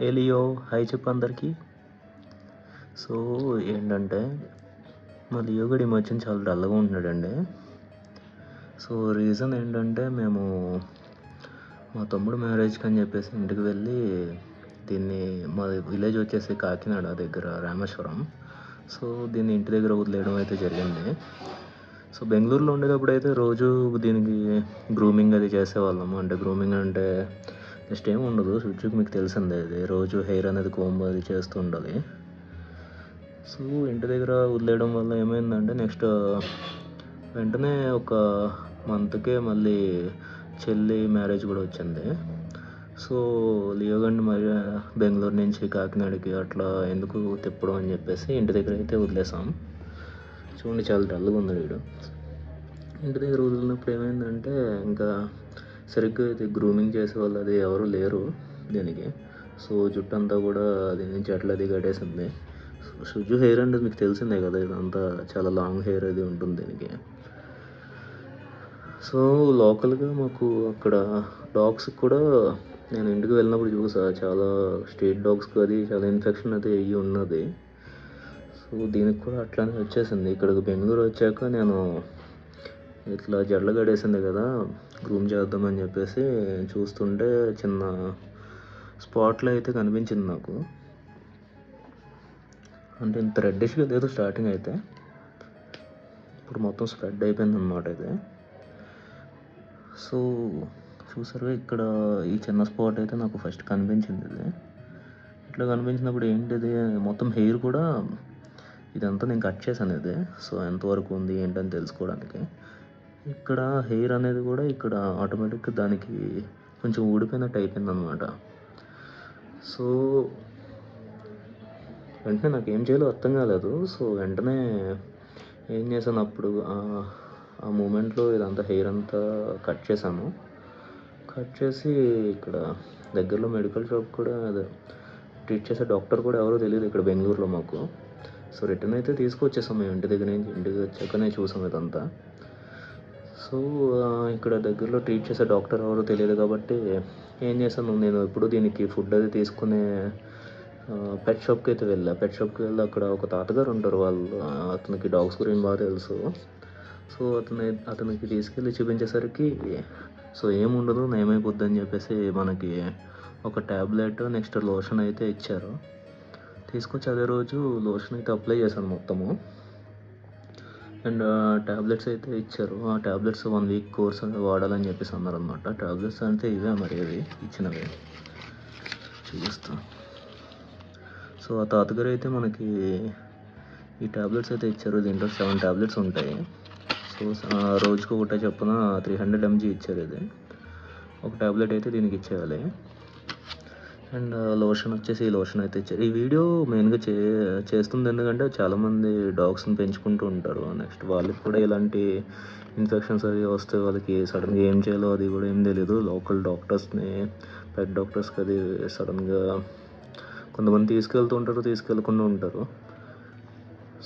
ఏ Leo hi చెప్పు అందరికి. So ఏంటంటే మా లియో గడు ఈ మధ్యన చాలా డల్గా ఉంటున్నాడండి. సో రీజన్ ఏంటంటే మేము మా తమ్ముడు మ్యారేజ్కి అని చెప్పేసి ఇంటికి వెళ్ళి దీన్ని మా విలేజ్ వచ్చేసి కాకినాడ దగ్గర రామేశ్వరం. సో దీన్ని ఇంటి దగ్గర వదిలేయడం అయితే జరిగింది. సో బెంగళూరులో ఉండేటప్పుడు అయితే రోజు దీనికి గ్రూమింగ్ అది చేసేవాళ్ళము. అంటే గ్రూమింగ్ అంటే జస్ట్ ఏమి ఉండదు, సుజుకి మీకు తెలిసిందే, అది రోజు హెయిర్ అనేది కోంబ్ అది చేస్తూ ఉండాలి. సో ఇంటి దగ్గర వదిలేయడం వల్ల ఏమైందంటే నెక్స్ట్ వెంటనే ఒక మంత్కే మళ్ళీ చెల్లి మ్యారేజ్ కూడా వచ్చింది. సో లియో గండి మరి బెంగళూరు నుంచి కాకినాడకి అట్లా ఎందుకు తిప్పడం అని చెప్పేసి ఇంటి దగ్గర అయితే వదిలేసాం. చూడండి చాలా డల్గా ఉంది వీడు. ఇంటి దగ్గర వదిలినప్పుడు ఏమైందంటే ఇంకా సరిగ్గా ఇది గ్రూమింగ్ చేసే వాళ్ళు అది ఎవరు లేరు దీనికి. సో జుట్టు అంతా కూడా దీని నుంచి అట్లా అది కట్టేసింది. సుజు హెయిర్ అంటే మీకు తెలిసిందే కదా, ఇదంతా చాలా లాంగ్ హెయిర్ అది ఉంటుంది దీనికి. సో లోకల్గా మాకు అక్కడ డాగ్స్కి కూడా నేను ఇంటికి వెళ్ళినప్పుడు చూసా, చాలా స్ట్రీట్ డాగ్స్కి అది చాలా ఇన్ఫెక్షన్ అది అయ్యి ఉన్నది. సో దీనికి కూడా అట్లానే వచ్చేసింది. ఇక్కడికి బెంగళూరు వచ్చాక నేను ఇట్లా జడలు గడేసింది కదా, గ్రూమ్ చేద్దామని చెప్పేసి చూస్తుంటే చిన్న స్పాట్లో అయితే కనిపించింది నాకు. అంటే ఇంత రెడ్డిష్గా లేదు స్టార్టింగ్ అయితే, ఇప్పుడు మొత్తం స్ప్రెడ్ అయిపోయింది అన్నమాట ఇది. సో చూసారు ఇక్కడ ఈ చిన్న స్పాట్ అయితే నాకు ఫస్ట్ కనిపించింది. ఇది ఇట్లా కనిపించినప్పుడు ఏంటిది మొత్తం హెయిర్ కూడా ఇదంతా నేను కట్ చేశాను ఇది. సో ఎంతవరకు ఉంది ఏంటని తెలుసుకోవడానికి. ఇక్కడ హెయిర్ అనేది కూడా ఇక్కడ ఆటోమేటిక్గా దానికి కొంచెం ఊడిపోయినట్టు అయిపోయింది అన్నమాట. సో వెంటనే నాకు ఏం చేయాలో అర్థం కాలేదు. సో వెంటనే ఏం చేశాను, అప్పుడు ఆ మూమెంట్లో ఇదంతా హెయిర్ అంతా కట్ చేశాను. కట్ చేసి ఇక్కడ దగ్గరలో మెడికల్ షాప్ కూడా అదే ట్రీట్ చేసే డాక్టర్ కూడా ఎవరో తెలియదు ఇక్కడ బెంగళూరులో మాకు. సో రిటర్న్ అయితే తీసుకొచ్చేసాం మేము ఇంటి దగ్గర నుంచి. ఇంటికి వచ్చాకనే చూసాం ఇదంతా. సో ఇక్కడ దగ్గరలో ట్రీట్ చేసే డాక్టర్ ఎవరో తెలియదు కాబట్టి ఏం చేశాను, నేను ఎప్పుడు దీనికి ఫుడ్ అది తీసుకునే పెట్ షాప్కి అయితే వెళ్ళా. పెట్ షాప్కి వెళ్ళి అక్కడ ఒక తాతగారు ఉంటారు, వాళ్ళు అతనికి డాగ్స్ గురించి బాగా తెలుసు. సో అతనికి తీసుకెళ్ళి చూపించేసరికి సో ఏముండదు నయమైపోద్ది అని చెప్పేసి మనకి ఒక ట్యాబ్లెట్ నెక్స్ట్ లోషన్ అయితే ఇచ్చారు. తీసుకొచ్చి అదే రోజు లోషన్ అయితే అప్లై చేశాను మొత్తము. అండ్ ట్యాబ్లెట్స్ అయితే ఇచ్చారు. ఆ ట్యాబ్లెట్స్ 1 వీక్ కోర్స్ అనేది వాడాలని చెప్పేసి అన్నారనమాట. ట్యాబ్లెట్స్ అంటే ఇవే మరి అవి ఇచ్చినవి చూపిస్తాను. సో ఆ తాతగారు అయితే మనకి ఈ ట్యాబ్లెట్స్ అయితే ఇచ్చారు. దీంట్లో 7 ట్యాబ్లెట్స్ ఉంటాయి. సో రోజుకు ఒకటే చొప్పున 300 mg ఇచ్చారు. ఇది ఒక ట్యాబ్లెట్ అయితే దీనికి ఇచ్చేయాలి. అండ్ లోషన్ వచ్చేసి ఈ లోషన్ అయితే ఇచ్చారు. ఈ వీడియో మెయిన్గా చేస్తుంది ఎందుకంటే చాలామంది డాగ్స్ని పెంచుకుంటూ ఉంటారు. నెక్స్ట్ వాళ్ళకి కూడా ఇలాంటి ఇన్ఫెక్షన్స్ అవి వస్తే వాళ్ళకి సడన్గా ఏం చేయాలో అది కూడా ఏం తెలియదు. లోకల్ డాక్టర్స్ని, పెట్ డాక్టర్స్కి అది సడన్గా కొంతమంది తీసుకెళ్తూ ఉంటారు, తీసుకెళ్ళకుండా ఉంటారు.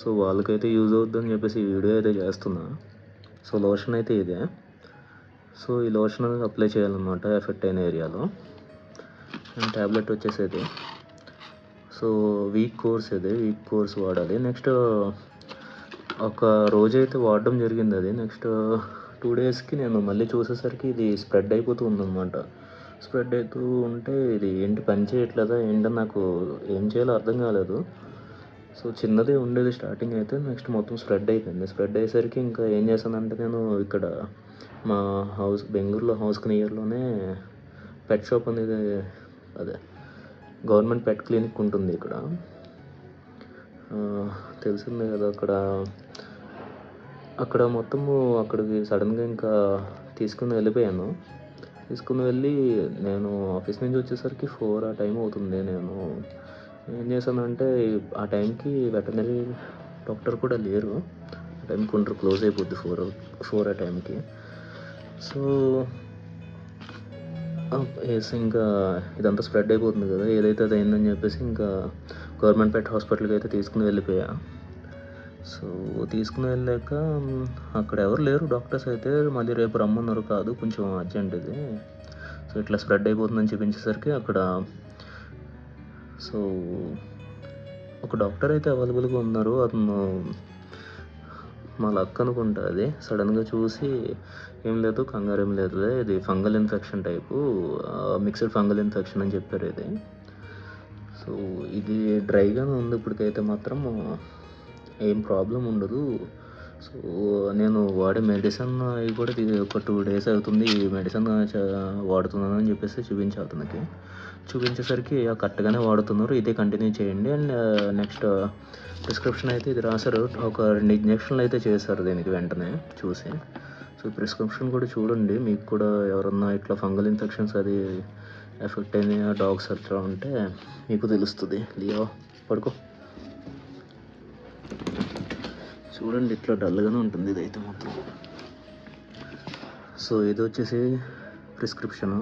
సో వాళ్ళకైతే యూజ్ అవుతుందని చెప్పేసి ఈ వీడియో అయితే చేస్తున్నా. సో లోషన్ అయితే ఇదే. సో ఈ లోషన్ అనేది అప్లై చేయాలన్నమాట ఎఫెక్ట్ అయిన ఏరియాలో. అండ్ ట్యాబ్లెట్ వచ్చేసేది. సో వీక్ కోర్స్ వాడాలి. నెక్స్ట్ ఒక రోజైతే వాడడం జరిగింది అది. నెక్స్ట్ 2 డేస్కి నేను మళ్ళీ చూసేసరికి ఇది స్ప్రెడ్ అయిపోతూ ఉందన్నమాట. స్ప్రెడ్ అవుతూ ఉంటే ఇది ఏంటి పని చేయట్లేదా ఏంటని నాకు ఏం చేయాలో అర్థం కాలేదు. సో చిన్నదే ఉండేది స్టార్టింగ్ అయితే, నెక్స్ట్ మొత్తం స్ప్రెడ్ అయిపోయింది. స్ప్రెడ్ అయ్యేసరికి ఇంకా ఏం చేశానంటే నేను ఇక్కడ మా బెంగళూరులో హౌస్కి నియర్లోనే పెట్ షాప్ అనేది, అదే గవర్నమెంట్ పెట్ క్లినిక్ ఉంటుంది ఇక్కడ, తెలిసిందే కదా. అక్కడ మొత్తము అక్కడికి సడన్గా ఇంకా తీసుకుని వెళ్ళిపోయాను. తీసుకుని వెళ్ళి నేను ఆఫీస్ నుంచి వచ్చేసరికి 4 ఆ టైం అవుతుంది. నేను ఏం చేశానంటే ఆ టైంకి వెటనరీ డాక్టర్ కూడా లేరు. ఆ టైంకి కౌంటర్ క్లోజ్ అయిపోద్ది 4 ఆ టైంకి. సో ఇంకా ఇదంతా స్ప్రెడ్ అయిపోతుంది కదా, ఏదైతే అది అయిందని చెప్పేసి ఇంకా గవర్నమెంట్ పెట్ హాస్పిటల్కి అయితే తీసుకుని వెళ్ళిపోయా. సో తీసుకుని వెళ్ళాక అక్కడ ఎవరు లేరు డాక్టర్స్ అయితే. మళ్ళీ రేపు రమ్మన్నారు, కాదు కొంచెం అర్జెంట్ ఇది, సో ఇట్లా స్ప్రెడ్ అయిపోతుందని చూపించేసరికి అక్కడ సో ఒక డాక్టర్ అయితే అవైలబుల్గా ఉన్నారు. అతను మా లక్ అనుకుంటా అది. సడన్గా చూసి ఏం లేదు, కంగారు ఏం లేదులే, ఇది fungal infection type, mixed fungal infection అని చెప్పారు ఇది. సో ఇది డ్రైగానే ఉంది ఇప్పటికైతే మాత్రం, ఏం ప్రాబ్లం ఉండదు. సో నేను వాడే మెడిసిన్ అవి కూడా ఒక 2 డేస్ అవుతుంది ఈ మెడిసిన్ వాడుతున్నాను అని చెప్పేసి చూపించా అతనికి. చూపించేసరికి కరెక్ట్గానే వాడుతున్నారు, ఇదే కంటిన్యూ చేయండి అండ్ నెక్స్ట్ ప్రిస్క్రిప్షన్ అయితే ఇది రాశారు. ఒక 2 ఇంజక్షన్లు అయితే చేశారు దీనికి వెంటనే చూసి. సో ప్రిస్క్రిప్షన్ కూడా చూడండి, మీకు కూడా ఎవరన్నా ఇట్లా ఫంగల్ ఇన్ఫెక్షన్స్ అది ఎఫెక్ట్ అయిన డాగ్స్ అట్లా ఉంటే మీకు తెలుస్తుంది. లియో పడుకో. చూడండి ఇట్లా డల్గానే ఉంటుంది ఇదైతే మాత్రం. సో ఇది వచ్చేసి ప్రిస్క్రిప్షను.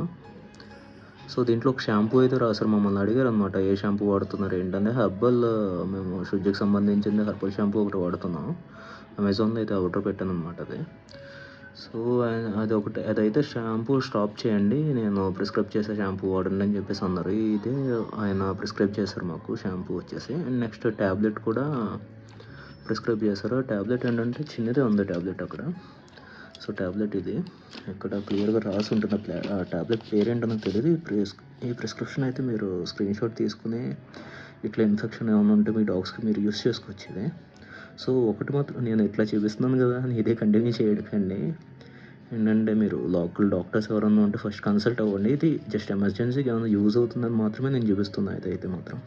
సో దీంట్లో ఒక షాంపూ అయితే రాశారు. మమ్మల్ని అడిగారు అనమాట, ఏ షాంపూ వాడుతున్నారు ఏంటంటే. హెర్బల్, మేము శుద్ధికి సంబంధించింది హెర్బల్ షాంపూ ఒకటి వాడుతున్నాం. అమెజాన్లో అయితే ఆర్డర్ పెట్టాను అనమాట అది. సో అదైతే షాంపూ స్టాప్ చేయండి, నేను ప్రిస్క్రైబ్ చేసే షాంపూ వాడండి అని చెప్పేసి అన్నారు. ఇదే ఆయన ప్రిస్క్రైబ్ చేశారు మాకు షాంపూ వచ్చేసి. అండ్ నెక్స్ట్ ట్యాబ్లెట్ కూడా ప్రిస్క్రైబ్ చేశారు. ట్యాబ్లెట్ ఏంటంటే చిన్నదే ఉంది ట్యాబ్లెట్ అక్కడ. సో ట్యాబ్లెట్ ఇది ఇక్కడ క్లియర్గా రాసి ఉంటుంది. ట్యాబ్లెట్ పేరేంటో నాకు తెలియదు. ఈ ప్రిస్క్రిప్షన్ అయితే మీరు స్క్రీన్ షాట్ తీసుకుని ఇట్లా ఇన్ఫెక్షన్ ఏమైనా ఉంటే మీ డాగ్స్కి మీరు యూస్ చేసుకోవచ్చు ఇది. సో ఒకటి మాత్రం నేను ఇట్లా చూపిస్తున్నాను కదా అని ఇదే కంటిన్యూ చేయకండి. ఏంటంటే మీరు లోకల్ డాక్టర్స్ ఎవరన్నా ఉంటే ఫస్ట్ కన్సల్ట్ అవ్వండి. ఇది జస్ట్ ఎమర్జెన్సీకి ఏమైనా యూజ్ అవుతుందని మాత్రమే నేను చూపిస్తున్నాను ఇదైతే మాత్రం.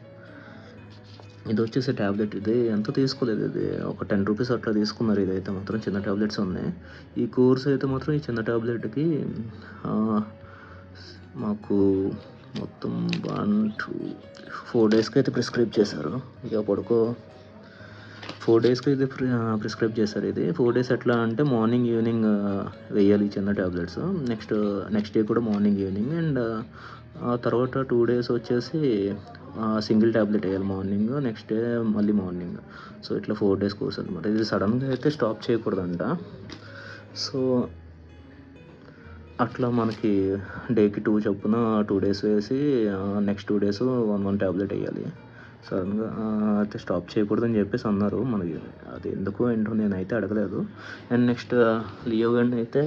ఇది వచ్చేసి ట్యాబ్లెట్, ఇది ఎంత తీసుకోలేదు, ఇది ఒక 10 రూపీస్ అట్లా తీసుకున్నారు. ఇదైతే మాత్రం చిన్న ట్యాబ్లెట్స్ ఉన్నాయి. ఈ కోర్స్ అయితే మాత్రం ఈ చిన్న ట్యాబ్లెట్కి మాకు మొత్తం 1 2 4 డేస్కి అయితే ప్రిస్క్రైబ్ చేశారు. ఇక పడుకో. 4 డేస్కి అయితే ప్రిస్క్రైబ్ చేశారు. ఇది 4 డేస్ ఎట్లా అంటే మార్నింగ్ ఈవినింగ్ వేయాలి చిన్న ట్యాబ్లెట్స్. నెక్స్ట్ డే కూడా మార్నింగ్ ఈవినింగ్. అండ్ ఆ తర్వాత 2 డేస్ వచ్చేసి సింగిల్ ట్యాబ్లెట్ వేయాలి మార్నింగ్, నెక్స్ట్ డే మళ్ళీ మార్నింగ్. సో ఇట్లా 4 డేస్ కోర్స్ అనమాట. ఇది సడన్గా అయితే స్టాప్ చేయకూడదంట. సో అట్లా మనకి డేకి 2 చొప్పున 2 డేస్ వేసి నెక్స్ట్ 2 డేస్ 1 ట్యాబ్లెట్ వేయాలి. సడన్గా అయితే స్టాప్ చేయకూడదని చెప్పేసి అన్నారు. మనకి అది ఎందుకో ఏంటో నేనైతే అడగలేదు. అండ్ నెక్స్ట్ లియో గారిని అయితే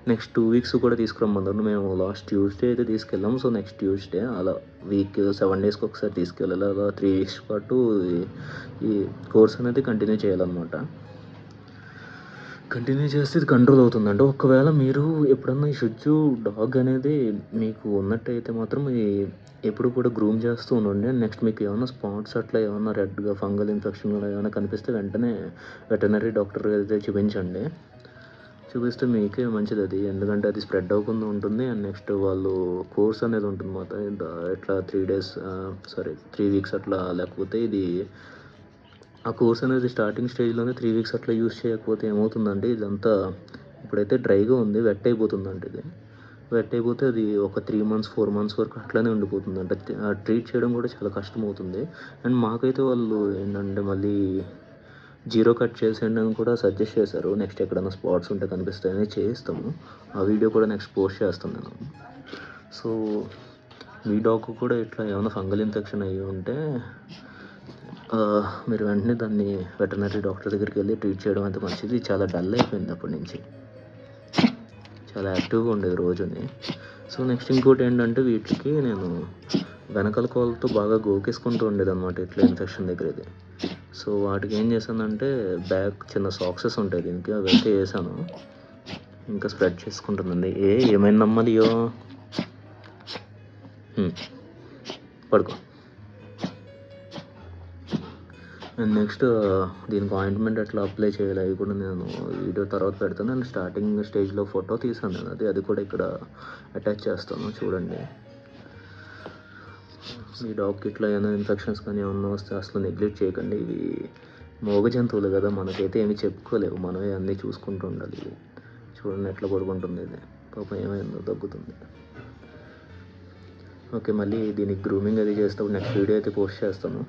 నెక్స్ట్ 2 వీక్స్ కూడా తీసుకురమ్మన్నారు. మేము లాస్ట్ ట్యూస్డే అయితే తీసుకెళ్ళాము. సో నెక్స్ట్ ట్యూస్డే అలా వీక్ 7 డేస్కి ఒకసారి తీసుకెళ్ళాలి. అలా 3 వీక్స్ పాటు ఈ కోర్స్ అనేది కంటిన్యూ చేయాలన్నమాట. కంటిన్యూ చేస్తే ఇది కంట్రోల్ అవుతుందండి. ఒకవేళ మీరు ఎప్పుడన్నా ఈ షిట్జు డాగ్ అనేది మీకు ఉన్నట్టయితే మాత్రం ఎప్పుడు కూడా గ్రూమ్ చేస్తూ ఉండండి. నెక్స్ట్ మీకు ఏమైనా స్పాట్స్ అట్లా ఏమన్నా రెడ్గా ఫంగల్ ఇన్ఫెక్షన్ ఏమైనా కనిపిస్తే వెంటనే వెటర్నరీ డాక్టర్ అయితే చూపించండి. చూపిస్తే మీకే మంచిది అది, ఎందుకంటే అది స్ప్రెడ్ అవ్వకుండా ఉంటుంది. అండ్ నెక్స్ట్ వాళ్ళు కోర్స్ అనేది ఉంటుంది మాట, ఇట్లా 3 వీక్స్ అట్లా. లేకపోతే ఇది ఆ కోర్స్ అనేది స్టార్టింగ్ స్టేజ్లోనే 3 వీక్స్ అట్లా యూస్ చేయకపోతే ఏమవుతుందంటే ఇదంతా ఇప్పుడైతే డ్రైగా ఉంది, వెట్ అయిపోతుందంటే ఇది వెట్ అయిపోతే అది ఒక 3 మంత్స్ 4 మంత్స్ వరకు అట్లానే ఉండిపోతుంది. అంటే ట్రీట్ చేయడం కూడా చాలా కష్టం అవుతుంది. అండ్ మాకైతే వాళ్ళు ఏంటంటే మళ్ళీ జీరో కట్ చేసేయండి అని కూడా సజెస్ట్ చేశారు. నెక్స్ట్ ఎక్కడైనా స్పాట్స్ ఉంటే కనిపిస్తాయని చేయిస్తాము. ఆ వీడియో కూడా నెక్స్ట్ పోస్ట్ చేస్తాను నేను. సో మీ డాగ్ కూడా ఇట్లా ఏమైనా ఫంగల్ ఇన్ఫెక్షన్ అయ్యి ఉంటే మీరు వెంటనే దాన్ని వెటర్నరీ డాక్టర్ దగ్గరికి వెళ్ళి ట్రీట్ చేయడం అయితే మంచిది. చాలా డల్ అయిపోయింది అప్పటి నుంచి, చాలా యాక్టివ్గా ఉండేది రోజుని. సో నెక్స్ట్ ఇంకోటి ఏంటంటే వీటికి నేను వెనకాల కాళ్ళతో బాగా గోకేసుకుంటూ ఉండేది అనమాట ఇట్లా ఇన్ఫెక్షన్ దగ్గర ఇది. సో వాటికి ఏం చేశానంటే బ్యాక్ చిన్న సాక్సెస్ ఉంటాయి దీనికి, అవి అయితే వేసాను. ఇంకా స్ప్రెడ్ చేసుకుంటుందండి. ఏమైనా నమ్మలియో పడుకో. అండ్ నెక్స్ట్ దీనికి ఆయింట్మెంట్ ఎట్లా అప్లై చేయాలి అవి కూడా నేను వీడియో తర్వాత పెడతాను. అండ్ స్టార్టింగ్ స్టేజ్లో ఫోటో తీసాను నేను, అది కూడా ఇక్కడ అటాచ్ చేస్తాను చూడండి. ఈ డాగ్కి ఇట్లా ఏమైనా ఇన్ఫెక్షన్స్ కానీ ఏమన్నా వస్తే అసలు నెగ్లెక్ట్ చేయకండి. ఇవి మోగ జంతువులు కదా, మనకైతే ఏమి చెప్పుకోలేవు, మనమే అన్నీ చూసుకుంటూ ఉండాలి. చూడండి ఎట్లా పడుకుంటుంది ఇది, పాపం ఏమైందో తగ్గుతుంది. ఓకే, మళ్ళీ దీనికి గ్రూమింగ్ అది చేస్తే నెక్స్ట్ వీడియో అయితే పోస్ట్ చేస్తాను.